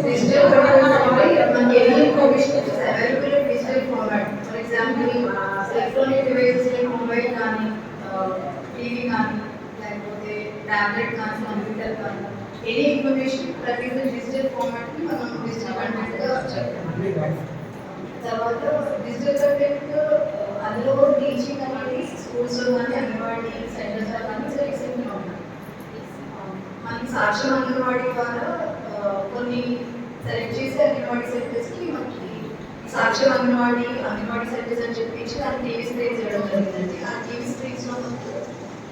digital content మనకి any information is available in digital format. For example electronic devices like mobile కానీ TV కానీ లేకపోతే tablet కానీ computer కానీ any information that is digital format ని మనం డిజిటల్ కంటెంట్ గా చెప్తాం. తర్వాత డిజిటల్ కంటెంట్ అందులో టీచింగ్ అనేది స్కూల్స్ లో కానీ అంగన్వాడీ సెంటర్స్ లో కానీ రీసెంట్గా ఉన్నాయి. మనకి సాక్ష్యం అంగన్వాడీ ద్వారా కొన్ని సెలెక్ట్ చేసి అంగన్వాడీ సెంటర్స్ కి మనకి సాక్ష్యం అంగన్వాడీ సెంటర్స్ అని చెప్పించి దాన్ని టీవీ స్క్రీన్స్ చేయడం జరిగింది. ఆ టీవీ స్క్రీన్స్ లో మనకి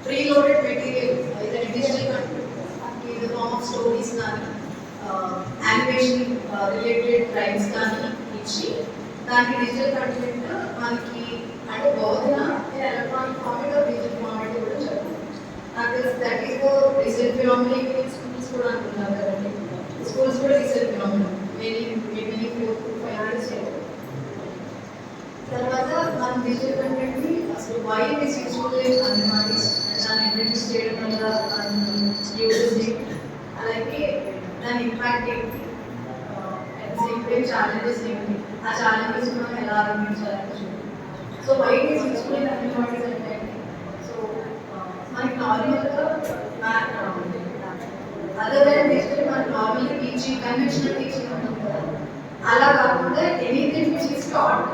ప్రీ లోడెడ్ మెటీరియల్ ఏదైనా డిజిటల్ కంటెంట్ మనకి in the form of stories కానీ యానిమేషన్ రిలేటెడ్ రైమ్స్ కానీ ఇచ్చి దానికి డిజిటల్ కంటెంట్ మనకి అంటే బోధన electronic format or digital format కూడా చెప్పాలి. నాకు that is the recent phenomena. Schools కూడా అంటున్నారు కదండి, స్కూల్స్ కూడా recent phenomena maybe 4-5 years ago. తర్వాత మనం డిజిటల్ కంటెంట్ ని అసలు why it is useful in anganwadis, దాన్ని ఇంట్రడ్యూస్ చేయడం వల్ల యూజెస్ ఏంటి, అలాగే దాని ఇంపాక్ట్ ఏంటి, at the same time challenges ఏంటి, ఆ ఛాలెంజెస్ మనం ఎలా అధిగమించాలని చూడాలి. So why it is useful in anganwadis అంటే సో మనకి నార్మల్గా అదర్ దాన్ డిజిటల్ మనకి నార్మల్గా టీచింగ్ కన్వెన్షనల్ టీచింగ్ ఉంటుంది కదా, అలా కాకుండా anything which is taught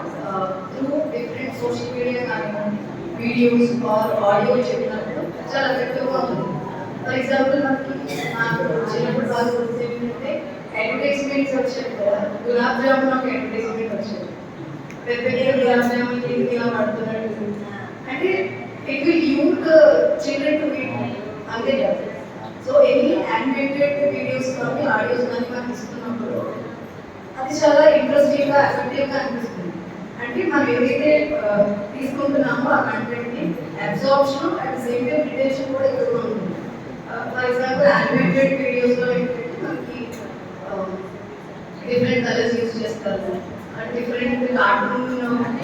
through different social media కానివ్వండి, వీడియోస్ ఆర్ ఆడియో చెప్పినప్పుడు చాలా ఎఫెక్టివ్గా ఉంటుంది. ఫర్ ఎగ్జాంపుల్ మనకి నాకు చిన్నప్పుడు బాగా గుర్తు ఏంటంటే అడ్వర్టైజ్మెంట్స్ వచ్చాయి కదా, గులాబ్ జామున్ ఒక అడ్వర్టైజ్మెంట్ వచ్చాయి, పెద్దగా గులాబ్ జామున్ కిందకి ఇలా పడుతున్నాడు అంటే it will use children to read అంతే కదా. సో ఎనీ యానిమేటెడ్ వీడియోస్ కానీ ఆడియోస్ కానీ మనం ఇస్తున్నప్పుడు అది చాలా ఇంట్రెస్టింగ్గా ఎఫెక్టివ్గా అనిపిస్తుంది. అంటే మనం ఏదైతే తీసుకుంటున్నామో ఆ కంటెంట్ని absorption at the same time retention కూడా ఎక్కువగా ఉంటుంది. ఫర్ ఎగ్జాంపుల్ యానిమేటెడ్ వీడియోస్లో ఏంటంటే మనకి డిఫరెంట్ కలర్స్ యూజ్ చేస్తారు, డిఫరెంట్ కార్టూన్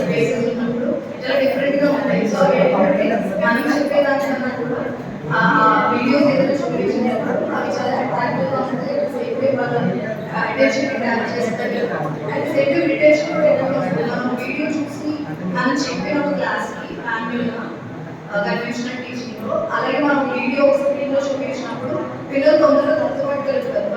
బేసెస్ ఉన్నప్పుడు చాలా డిఫరెంట్గా ఉంటాయి. సో మనం చెప్పేదాన్ని అన్నప్పుడు ఆ వీడియోస్ ఏదైనా చూపించినప్పుడు అవి చాలా అట్రాక్టివ్గా ఉంటాయి. సేమ్ టైం వాళ్ళ అటెన్షన్ క్యాచ్ చేస్తారు. అండ్ సేమ్ టైం రిటెన్షన్ కూడా ఎక్కువగా ఉంటుంది. మనం వీడియో చూసి మనం చెప్పిన ఒక క్లాస్కి మాన్యువల్గా కన్వెన్షనల్ టీచింగ్లో, అలాగే మనం వీడియో స్క్రీన్లో చూపించినప్పుడు పిల్లలు తొందరగా గుర్తుపట్టగలుగుతారు.